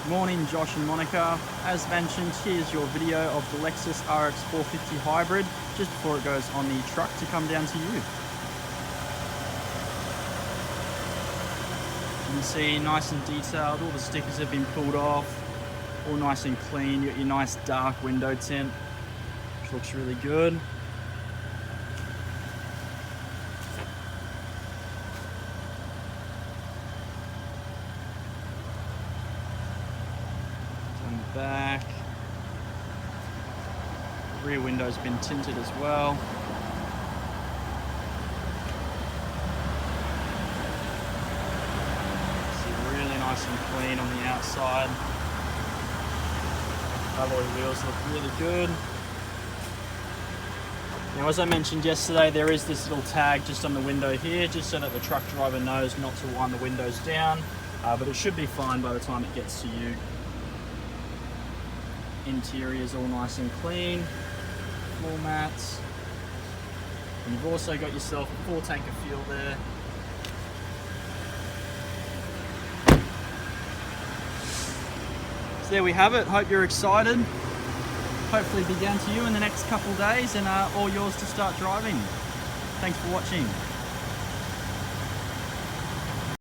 Morning, Josh and Monica. As mentioned, here's your video of the Lexus RX450 Hybrid just before it goes on the truck to come down to you. You can see nice and detailed, all the stickers have been pulled off, all nice and clean. You got your nice dark window tint, which looks really good. On the back, the rear window's been tinted as well. See, really nice and clean on the outside. Alloy wheels look really good. Now, as I mentioned yesterday, there is this little tag just on the window here, just so that the truck driver knows not to wind the windows down, but it should be fine by the time it gets to you. Interior is all nice and clean, floor mats, and you've also got yourself a full tank of fuel there. So there we have it. Hope you're excited. Hopefully be down to you in the next couple of days and all yours to start driving. Thanks for watching.